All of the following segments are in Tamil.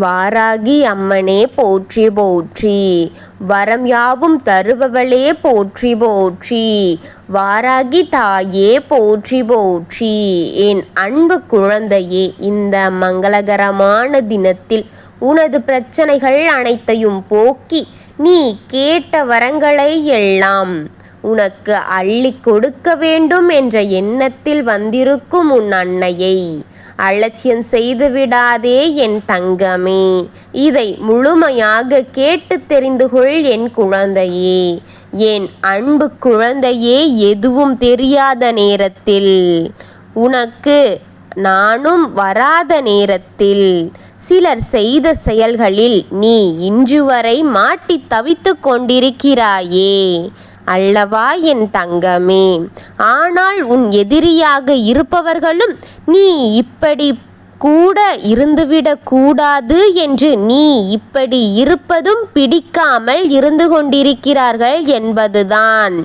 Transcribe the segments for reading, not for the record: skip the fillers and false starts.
வாராகி அம்மனே போற்றி போற்றி. வரம் யாவும் தருபவளே போற்றி போற்றி. வாராகி தாயே போற்றி போற்றி. என் அன்பு குழந்தையே, இந்த மங்களகரமான தினத்தில் உனது பிரச்சனைகள் அனைத்தையும் போக்கி நீ கேட்ட வரங்களை எல்லாம் உனக்கு அள்ளி கொடுக்க வேண்டும் என்ற எண்ணத்தில் வந்திருக்கும் உன் அன்னையை அலட்சியம் செய்து விடாதே என் தங்கமே. இதை முழுமையாக கேட்டு தெரிந்து கொள் என் குழந்தையே. என் அன்பு குழந்தையே, எதுவும் தெரியாத நேரத்தில், உனக்கு நானும் வராத நேரத்தில், சிலர் செய்த செயல்களில் நீ இன்று வரை மாட்டி தவித்து கொண்டிருக்கிறாயே அல்லவா என் தங்கமே. ஆனால் உன் எதிரியாக இருப்பவர்களும் நீ இப்படி கூட இருந்துவிடக் கூடாது என்று நீ இப்படி இருப்பதும் பிடிக்காமல் இருந்து கொண்டிருக்கிறார்கள் என்பதுதான்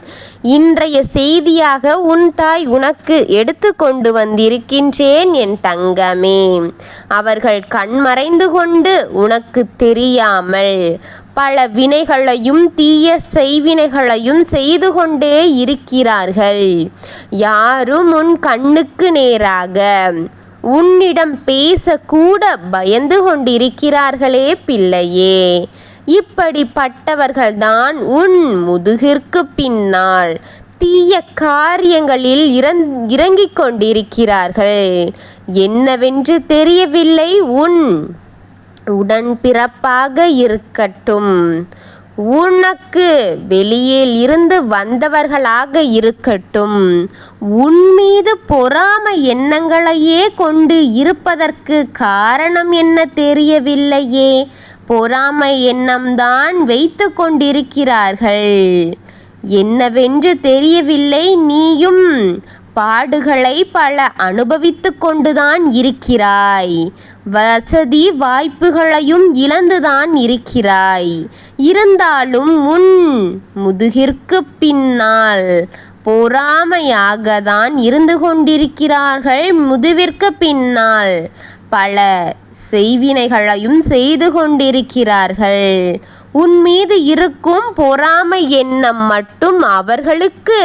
இன்றைய செய்தியாக உன் தாய் உனக்கு எடுத்து கொண்டு வந்திருக்கின்றேன் என் தங்கமே. அவர்கள் கண்மறைந்து கொண்டு உனக்கு தெரியாமல் பல வினைகளையும் தீய செய்வினைகளையும் செய்து கொண்டே இருக்கிறார்கள். யாரும் உன் கண்ணுக்கு நேராக உன்னிடம் பேசக்கூட பயந்து கொண்டிருக்கிறார்களே பிள்ளையே. இப்படிப்பட்டவர்கள்தான் உன் முதுகிற்கு பின்னால் தீய காரியங்களில் இறங்கிக் கொண்டிருக்கிறார்கள். என்னவென்று தெரியவில்லை. உன் உடன்பிறப்பாக இருக்கட்டும், உனக்கு வெளியில் இருந்து வந்தவர்களாக இருக்கட்டும், உன் மீது பொறாமை எண்ணங்களையே கொண்டு இருப்பதற்கு காரணம் என்ன தெரியவில்லையே. பொறாமை எண்ணம்தான் வைத்து கொண்டிருக்கிறார்கள். என்னவென்று தெரியவில்லை. நீயும் பாடுகளை பல அனுபவித்து கொண்டுதான் இருக்கிறாய். வசதி வாய்ப்புகளையும் இழந்துதான் இருக்கிறாய். இருந்தாலும் உன் முதுகிற்கு பின்னால் பொறாமையாக தான் இருந்து கொண்டிருக்கிறார்கள். முதுவிற்கு பின்னால் பல செய்வினைகளையும் செய்து கொண்டிருக்கிறார்கள். உன் மீது இருக்கும் பொறாமை எண்ணம் மட்டும் அவர்களுக்கு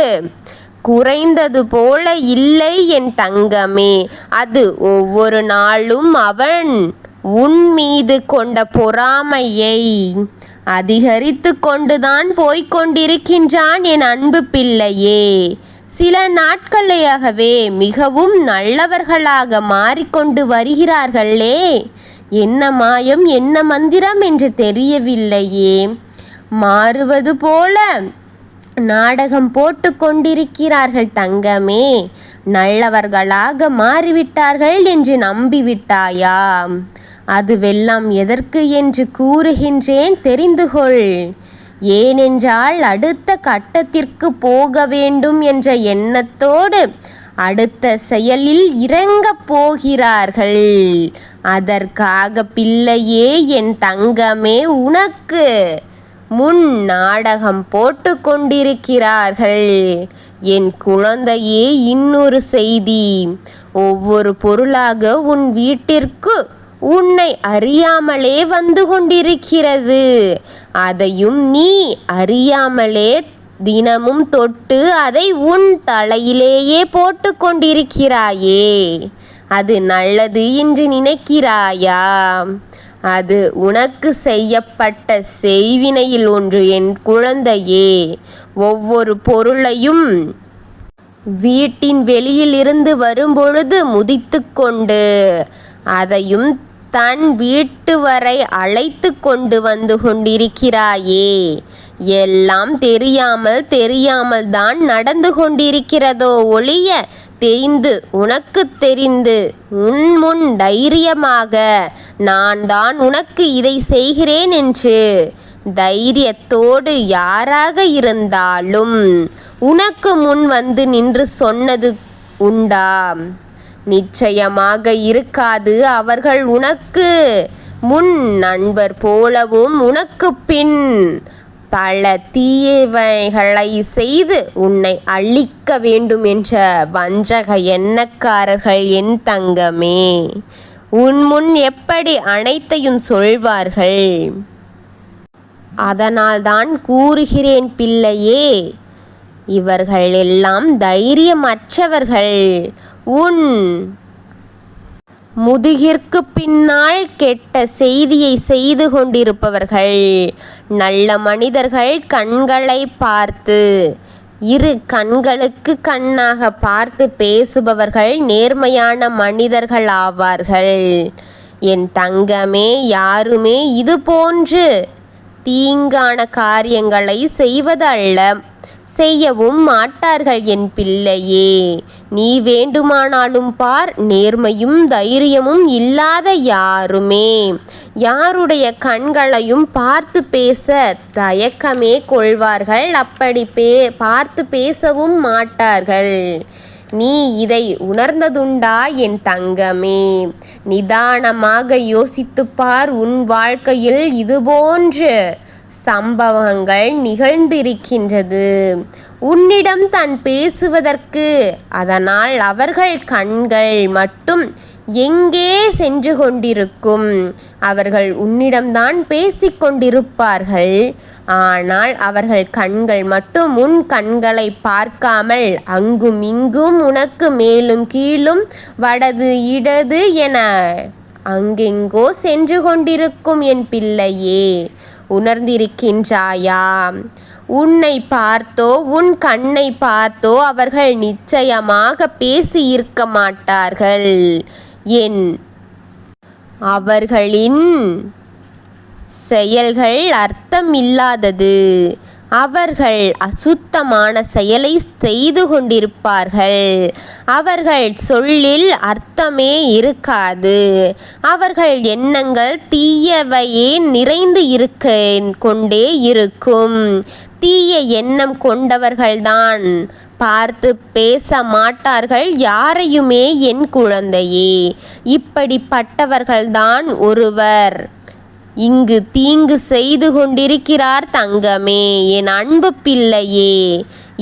குறைந்தது போல இல்லை என் தங்கமே. அது ஒவ்வொரு நாளும் அவன் உன் மீது கொண்ட பொறாமையை அதிகரித்து கொண்டுதான் போய்கொண்டிருக்கின்றான் என் அன்பு பிள்ளையே. சில நாட்களையாகவே மிகவும் நல்லவர்களாக மாறிக்கொண்டு வருகிறார்களே. என்ன மாயம், என்ன மந்திரம் என்று தெரியவில்லையே. மாறுவது போல நாடகம் போட்டு கொண்டிருக்கிறார்கள் தங்கமே. நல்லவர்களாக மாறிவிட்டார்கள் என்று நம்பிவிட்டாயா? அதுவெல்லாம் எதற்கு என்று கூறுகின்றேன், தெரிந்து கொள். ஏனென்றால் அடுத்த கட்டத்திற்கு போக வேண்டும் என்ற எண்ணத்தோடு அடுத்த செயலில் இறங்கப் போகிறார்கள். அதற்காக பிள்ளையே, என் தங்கமே, உனக்கு முன் நாடகம் போட்டு கொண்டிருக்கிறார்கள். என் குழந்தையே, இன்னொரு செய்தி. ஒவ்வொரு பொருளாக உன் வீட்டிற்கு உன்னை அறியாமலே வந்து கொண்டிருக்கிறது. அதையும் நீ அறியாமலே தினமும் தொட்டு அதை உன் தலையிலேயே போட்டு கொண்டிருக்கிறாயே. அது நல்லது என்று நினைக்கிறாயா? அது உனக்கு செய்யப்பட்ட செய்வினையில் ஒன்று என் குழந்தையே. ஒவ்வொரு பொருளையும் வீட்டின் வெளியில் இருந்து வரும்பொழுது முதித்து கொண்டு அதையும் தன் வீட்டு வரை அழைத்து கொண்டு வந்து கொண்டிருக்கிறாயே. எல்லாம் தெரியாமல் தான் நடந்து கொண்டிருக்கிறதோ ஒழிய உனக்கு தெரிந்து உன் முன் தைரியமாக நான் தான் உனக்கு இதை செய்கிறேன் என்று தைரியத்தோடு யாராக இருந்தாலும் உனக்கு முன் வந்து நின்று சொன்னது உண்டா? நிச்சயமாக இருக்காது. அவர்கள் உனக்கு முன் நண்பர் போலவும் உனக்கு பின் பல தீயவைகளை செய்து உன்னை அழிக்க வேண்டும் என்ற வஞ்சக எண்ணக்காரர்கள் என் தங்கமே. உன் முன் எப்படி அனைத்தையும் சொல்வார்கள்? அதனால்தான் கூறுகிறேன் பிள்ளையே, இவர்கள் எல்லாம் தைரியமற்றவர்கள். உன் முதுகிற்கு பின்னால் கெட்ட செய்தியை செய்து கொண்டிருப்பவர்கள். நல்ல மனிதர்கள் கண்களை பார்த்து, இரு கண்களுக்கு கண்ணாக பார்த்து பேசுபவர்கள் நேர்மையான மனிதர்கள் ஆவார்கள். என் தங்கமே, யாருமே இது போன்று தீங்கான காரியங்களை செய்வதல்ல, செய்யவும் மாட்டார்கள் என் பிள்ளையே. நீ வேண்டுமானாலும் பார், நேர்மையும் தைரியமும் இல்லாத யாருடைய கண்களையும் பார்த்து பேச தயக்கமே கொள்வார்கள். அப்படி பார்த்து பேசவும் மாட்டார்கள். நீ இதை உணர்ந்ததுண்டா என் தங்கமே? நிதானமாக யோசித்துப்பார். உன் வாழ்க்கையில் இதுபோன்று சம்பவங்கள் நிகழ்ந்திருக்கின்றது. உன்னிடம் தான் பேசுவதற்கு. அதனால் அவர்கள் கண்கள் மட்டும் எங்கே சென்று கொண்டிருக்கும்? அவர்கள் உன்னிடம்தான் பேசிக்கொண்டிருப்பார்கள். ஆனால் அவர்கள் கண்கள் மட்டும் உன் கண்களை பார்க்காமல் அங்கும் இங்கும் உனக்கு மேலும் கீழும் வடது இடது என அங்கெங்கோ சென்று கொண்டிருக்கும் என் பிள்ளையே. உணர்ந்திருக்கின்றாயா? உன்னை பார்த்தோ உன் கண்ணை பார்த்தோ அவர்கள் நிச்சயமாக பேசியிருக்க மாட்டார்கள். அவர்களின் செயல்கள் அர்த்தமில்லாதது. அவர்கள் அசுத்தமான செயலை செய்து கொண்டிருப்பார்கள். அவர்கள் சொல்லில் அர்த்தமே இருக்காது. அவர்கள் எண்ணங்கள் தீயவையே நிறைந்து கொண்டே இருக்கும். தீய எண்ணம் கொண்டவர்கள்தான் பார்த்து பேச மாட்டார்கள் யாரையுமே. என் குழந்தையே, இப்படிப்பட்டவர்கள்தான் ஒருவர் இங்கு தீங்கு செய்து கொண்டிருக்கிறார் தங்கமே, என் அன்பு பிள்ளையே.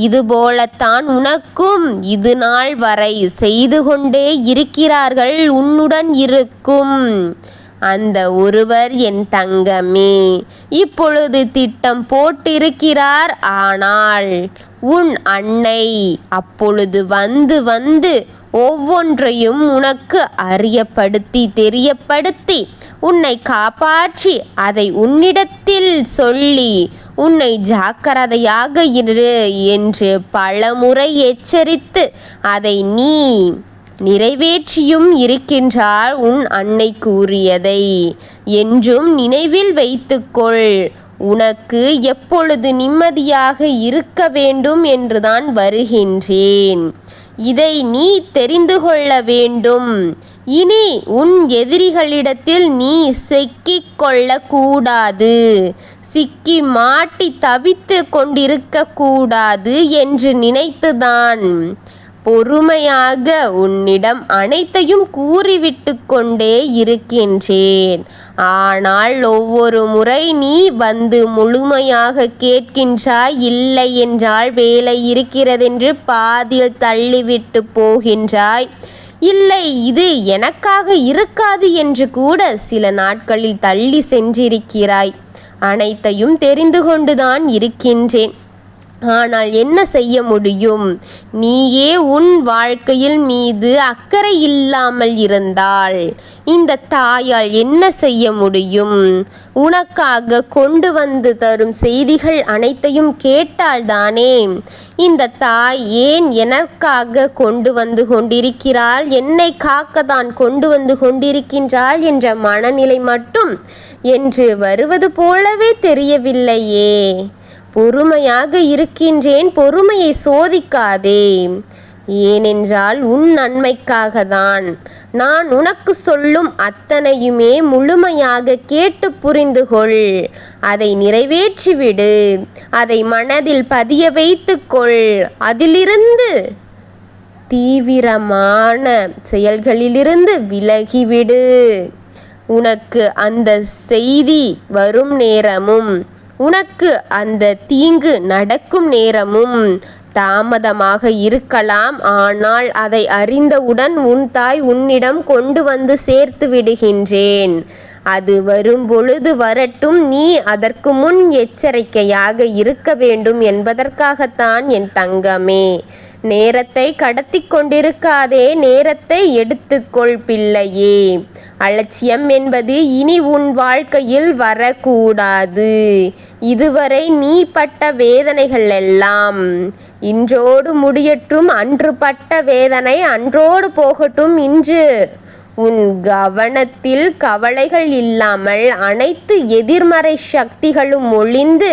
இதுபோலத்தான் உனக்கும் இது நாள் வரை செய்து கொண்டே இருக்கிறார்கள். உன்னுடன் இருக்கும் அந்த ஒருவர் என் தங்கமே இப்பொழுது திட்டம் போட்டிருக்கிறார். ஆனால் உன் அன்னை அப்பொழுது வந்து ஒவ்வொன்றையும் உனக்கு தெரியப்படுத்தி உன்னை காப்பாற்றி அதை உன்னிடத்தில் சொல்லி உன்னை ஜாக்கிரதையாக இரு என்று பலமுறை எச்சரித்து அதை நீ நிறைவேற்றியும் இருக்கின்றார். உன் அன்னை கூறியதை என்றும் நினைவில் வைத்துக்கொள். உனக்கு எப்பொழுது நிம்மதியாக இருக்க வேண்டும் என்றுதான் வருகின்றேன். இதை நீ தெரிந்து கொள்ள வேண்டும். இனி உன் எதிரிகளிடத்தில் நீ சிக்கிக் கொள்ளக்கூடாது. சிக்கி மாட்டி தவித்து கொண்டிருக்க கூடாது என்று நினைத்துதான் பொறுமையாக உன்னிடம் அனைத்தையும் கூறிவிட்டு கொண்டே இருக்கின்றேன். ஆனால் ஒவ்வொரு முறை நீ வந்து முழுமையாக கேட்கின்றாய். இல்லை என்றால் வேலை இருக்கிறதென்று பாதியில் தள்ளிவிட்டு போகின்றாய். இல்லை, இது எனக்காக இருக்காது என்று கூட சில நாட்களில் தள்ளி சென்றிருக்கிறாய். அனைத்தையும் தெரிந்து கொண்டுதான் இருக்கின்றேன். ஆனால் என்ன செய்ய முடியும்? நீயே உன் வாழ்க்கையில் மீது அக்கறை இல்லாமல் இருந்தால் இந்த தாயால் என்ன செய்ய முடியும்? உனக்காக கொண்டு வந்து தரும் செய்திகள் அனைத்தையும் கேட்டால்தானே இந்த தாய் ஏன் எனக்காக கொண்டு வந்து கொண்டிருக்கிறாள், என்னை காக்கத்தான் கொண்டு வந்து கொண்டிருக்கின்றாள் என்ற மனநிலை மட்டும் என்று வருவது போலவே தெரியவில்லையே. பொறுமையாக இருக்கின்றேன், பொறுமையை சோதிக்காதே. ஏனென்றால் உன் நன்மைக்காக தான். நான் உனக்கு சொல்லும் அத்தனையுமே முழுமையாக கேட்டு புரிந்து கொள். அதை நிறைவேற்றிவிடு. அதை மனதில் பதிய வைத்துக்கொள். அதிலிருந்து தீவிரமான செயல்களிலிருந்து விலகிவிடு. உனக்கு அந்த செய்தி வரும் நேரமும் உனக்கு அந்த தீங்கு நடக்கும் நேரமும் தாமதமாக இருக்கலாம், ஆனால் அதை அறிந்தவுடன் உன் தாய் உன்னிடம் கொண்டு வந்து சேர்த்து விடுகின்றேன். அது வரும்பொழுது வரட்டும். நீ அதற்கு முன் எச்சரிக்கையாக இருக்க வேண்டும் என்பதற்காகத்தான் என் தங்கமே. நேரத்தை கடத்தி கொண்டிருக்காதே, நேரத்தை எடுத்துக்கொள் பிள்ளையே. அலட்சியம் என்பது இனி உன் வாழ்க்கையில் வரக்கூடாது. இதுவரை நீ பட்ட வேதனைகள் எல்லாம் இன்றோடு முடியட்டும். அன்று பட்ட வேதனை அன்றோடு போகட்டும். இன்று உன் கவனத்தில் கவலைகள் இல்லாமல் அனைத்து எதிர்மறை சக்திகளும் ஒளிந்து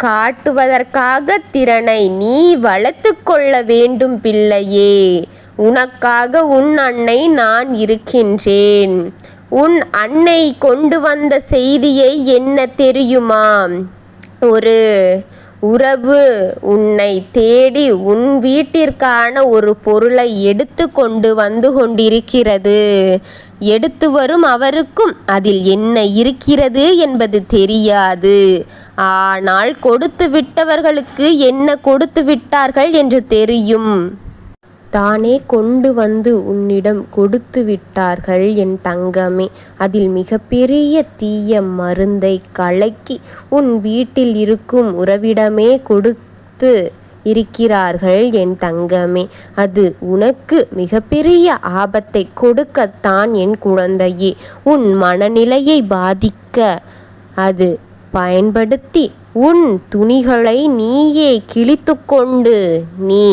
காட்டுவதற்காக திறனை நீ வளர்த்து கொள்ள வேண்டும் பிள்ளையே. உனக்காக உன் அன்னை நான் இருக்கின்றேன். உன் அன்னை கொண்டு வந்த செய்தியை என்ன தெரியுமா? ஒரு உறவு உன்னை தேடி உன் வீட்டிற்கான ஒரு பொருளை எடுத்து கொண்டு வந்து கொண்டிருக்கிறது. எடுத்து வரும் அவருக்கும் அதில் என்ன இருக்கிறது என்பது தெரியாது. ஆனால் கொடுத்து விட்டவர்களுக்கு என்ன கொடுத்து விட்டார்கள் என்று தெரியும். தானே கொண்டு வந்து உன்னிடம் கொடுத்து விட்டார்கள் என் தங்கமே. அதில் மிகப்பெரிய தீய மருந்தை கலக்கி உன் வீட்டில் இருக்கும் உறவிடமே கொடுத்து இருக்கிறார்கள் என் தங்கமே. அது உனக்கு மிகப்பெரிய ஆபத்தை கொடுக்கத்தான் என் குழந்தையே. உன் மனநிலையை பாதிக்க அது பயன்படுத்தி உன் துணிகளை நீயே கிழித்து கொண்டு நீ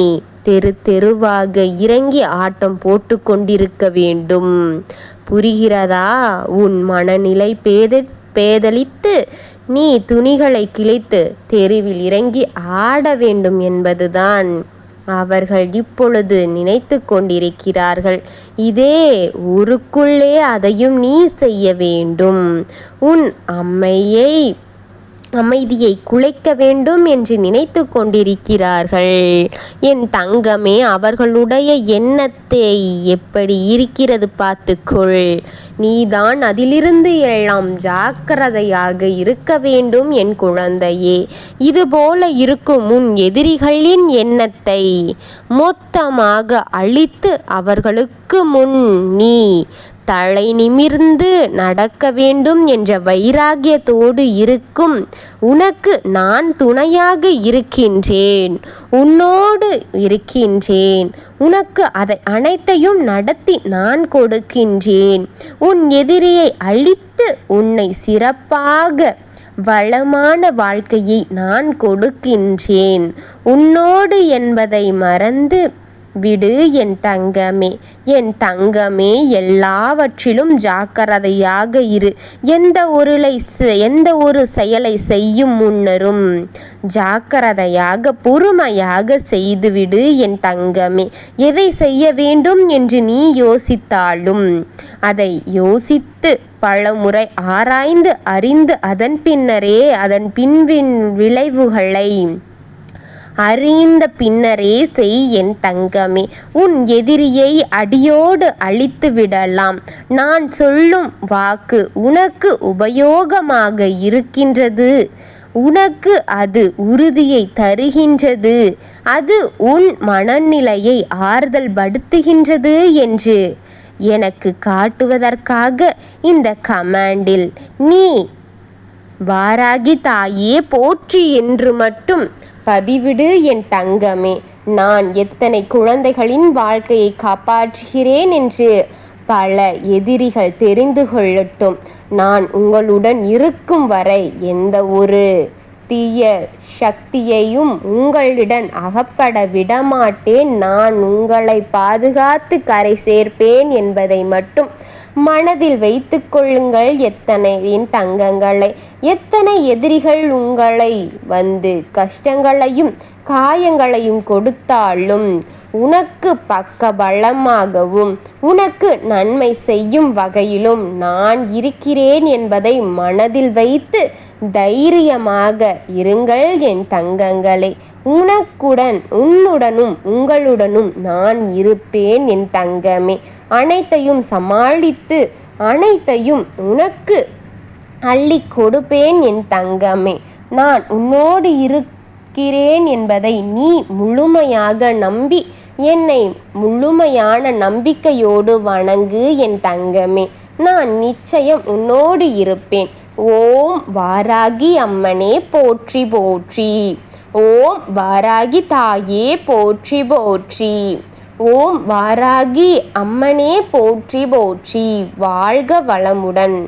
தெருவாக இறங்கி ஆட்டம் போட்டு கொண்டிருக்க வேண்டும். புரிகிறதா? உன் மனநிலை பேதலித்து நீ துணிகளை கிழித்து தெருவில் இறங்கி ஆட வேண்டும் என்பதுதான் அவர்கள் இப்பொழுது நினைத்து கொண்டிருக்கிறார்கள். இதே ஊருக்குள்ளே அதையும் நீ செய்ய வேண்டும். உன் அமைதியை குலைக்க வேண்டும் என்று நினைத்து கொண்டிருக்கிறார்கள் என் தங்கமே. அவர்களுடைய எண்ணத்தை எப்படி இருக்கிறது பார்த்துக்கொள். நீதான் அதிலிருந்து எல்லாம் ஜாக்கிரதையாக இருக்க வேண்டும் என் குழந்தையே. இதுபோல இருக்கும் உன் எதிரிகளின் எண்ணத்தை மொத்தமாக அழித்து அவர்களுக்கு முன் நீ தலை நிமிர்ந்து நடக்க வேண்டும் என்ற வைராகியத்தோடு இருக்கும் உனக்கு நான் துணையாக இருக்கின்றேன், உன்னோடு இருக்கின்றேன். உனக்கு அதை அனைத்தையும் நடத்தி நான் கொடுக்கின்றேன். உன் எதிரியை அழித்து உன்னை சிறப்பாக வளமான வாழ்க்கையை நான் கொடுக்கின்றேன். உன்னோடு என்பதை மறந்து விடு என் தங்கமே. என் தங்கமே, எல்லாவற்றிலும் ஜாக்கிரதையாக இரு. எந்த ஒரு செயலை செய்யும் முன்னரும் ஜாக்கிரதையாக பொறுமையாக செய்துவிடு என் தங்கமே. எதை செய்ய வேண்டும் என்று நீ யோசித்தாலும் அதை யோசித்து பலமுறை ஆராய்ந்து அறிந்து அதன் பின்னரே அதன் விளைவுகளை அறிந்த பின்னரே செய் என் தங்கமே. உன் எதிரியை அடியோடு அழித்து விடலாம். நான் சொல்லும் வாக்கு உனக்கு உபயோகமாக இருக்கின்றது. உனக்கு அது உறுதியை தருகின்றது. அது உன் மனநிலையை ஆறுதல் படுத்துகின்றது என்று எனக்கு காட்டுவதற்காக இந்த கமாண்டில் நீ வாராகி தாயே போற்றி என்று மட்டும் பதிவிடு என் தங்கமே. நான் எத்தனை குழந்தைகளின் வாழ்க்கையை காப்பாற்றுகிறேன் என்று பல எதிரிகள் தெரிந்து கொள்ளட்டும். நான் உங்களுடன் இருக்கும் வரை எந்த ஒரு தீய சக்தியையும் உங்களிடம் அகப்பட விடமாட்டேன். நான் உங்களை பாதுகாத்து கரை சேர்ப்பேன் என்பதை மட்டும் மனதில் வைத்து கொள்ளுங்கள். என் தங்கங்களை, எத்தனை எதிரிகள் உங்களை வந்து கஷ்டங்களையும் காயங்களையும் கொடுத்தாலும் உனக்கு பக்க பலமாகவும் உனக்கு நன்மை செய்யும் வகையிலும் நான் இருக்கிறேன் என்பதை மனதில் வைத்து தைரியமாக இருங்கள் என் தங்கங்களே. உன்னுடனும் உங்களுடனும் நான் இருப்பேன் என் தங்கமே. அனைத்தையும் சமாளித்து அனைத்தையும் உனக்கு அள்ளி கொடுப்பேன் என் தங்கமே. நான் உன்னோடு இருக்கிறேன் என்பதை நீ முழுமையாக நம்பி என்னை முழுமையான நம்பிக்கையோடு வணங்கு என் தங்கமே. நான் நிச்சயம் உன்னோடு இருப்பேன். ஓம் வாராகி அம்மனே போற்றி போற்றி. ஓம் வாராகி தாயே போற்றி போற்றி. ஓம் வாராகி அம்மனே போற்றி போற்றி. வாழ்க வளமுடன்.